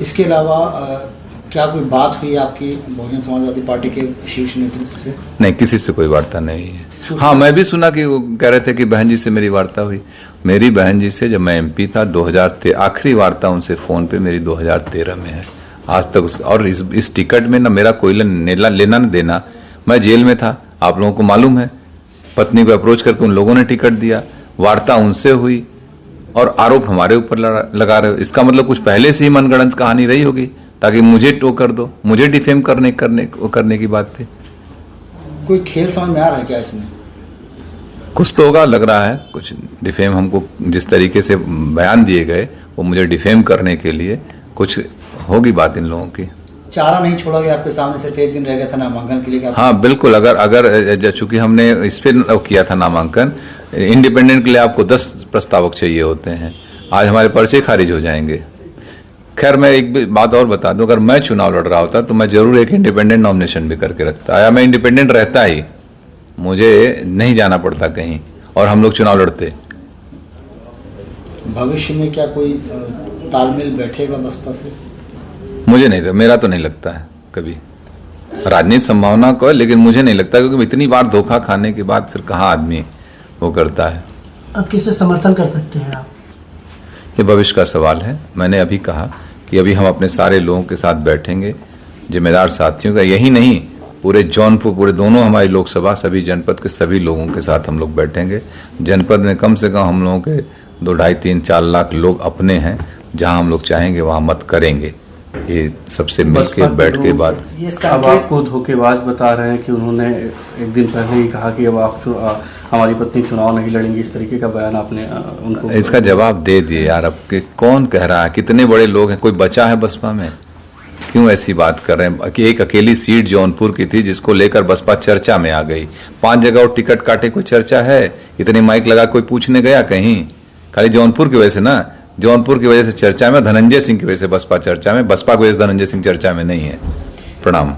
इसके अलावा क्या कोई बात हुई आपकी बहुजन समाजवादी पार्टी के शीर्ष नेतृत्व से? नहीं, किसी से कोई वार्ता नहीं है। हाँ, मैं भी सुना कि वो कह रहे थे कि बहन जी से मेरी वार्ता हुई। मेरी बहन जी से जब मैं एमपी था 2013, आखिरी वार्ता उनसे फ़ोन पे मेरी 2013 में है। आज तक और इस टिकट में ना मेरा कोई लेना न देना। मैं जेल में था, आप लोगों को मालूम है। पत्नी को अप्रोच करके उन लोगों ने टिकट दिया, वार्ता उनसे हुई और आरोप हमारे ऊपर लगा रहे हो। इसका मतलब कुछ पहले से ही मनगढ़ंत कहानी रही होगी ताकि मुझे टो कर दो, मुझे डिफेम करने की बात थी। कोई खेल समझ में आ रहा है क्या इसमें? कुछ तो होगा, लग रहा है कुछ डिफेम। हमको जिस तरीके से बयान दिए गए वो मुझे डिफेम करने के लिए कुछ होगी बात इन लोगों की। चारा नहीं छोड़ा गया आपके सामने, सिर्फ एक दिन रह गया था नामांकन के लिए। हाँ बिल्कुल, अगर चूंकि हमने इस पर किया था नामांकन, इंडिपेंडेंट के लिए आपको 10 प्रस्तावक चाहिए होते हैं। आज हमारे पर्चे खारिज हो जाएंगे। खैर, मैं एक बात और बता दूं, अगर मैं चुनाव लड़ रहा होता तो मैं जरूर एक इंडिपेंडेंट नॉमिनेशन भी करके रखता। या मैं इंडिपेंडेंट रहता ही, मुझे नहीं जाना पड़ता कहीं और हम लोग चुनाव लड़ते। भविष्य में क्या कोई तालमेल बैठेगा बसपा से? मुझे नहीं, मेरा तो नहीं लगता है कभी। राजनीतिक संभावना को, लेकिन मुझे नहीं लगता, क्योंकि इतनी बार धोखा खाने के बाद फिर कहाँ आदमी वो करता है। अब किसे समर्थन कर सकते हैं आप? ये भविष्य का सवाल है। मैंने अभी कहा कि अभी हम अपने सारे लोगों के साथ बैठेंगे, जिम्मेदार साथियों का, यही नहीं पूरे जौनपुर, पूरे दोनों हमारी लोकसभा, सभी जनपद के सभी लोगों के साथ हम लोग बैठेंगे। जनपद में कम से कम हम लोगों के 2, 2.5, 3, 4 लाख लोग अपने हैं। जहां हम लोग चाहेंगे वहां मत करेंगे। ये सबसे मिलकर बैठ के बात। अब आपको धोखेबाज बता रहे हैं कि उन्होंने एक दिन पहले ही कहा कि अब आप हमारी पत्नी चुनाव नहीं लड़ेंगी, इस तरीके का बयान आपने उनको। इसका जवाब दे दिए यार। अब के कौन कह रहा है? कितने बड़े लोग हैं, कोई बचा है बसपा में? क्यों ऐसी बात कर रहे हैं कि एक अकेली सीट जौनपुर की थी जिसको लेकर बसपा चर्चा में आ गई। 5 जगह और टिकट काटे, कोई चर्चा है? इतने माइक लगा कोई पूछने गया कहीं? खाली जौनपुर की वजह से ना, जौनपुर की वजह से चर्चा में, धनंजय सिंह की वजह से बसपा चर्चा में, बसपा की वजह से धनंजय सिंह चर्चा में नहीं है। प्रणाम।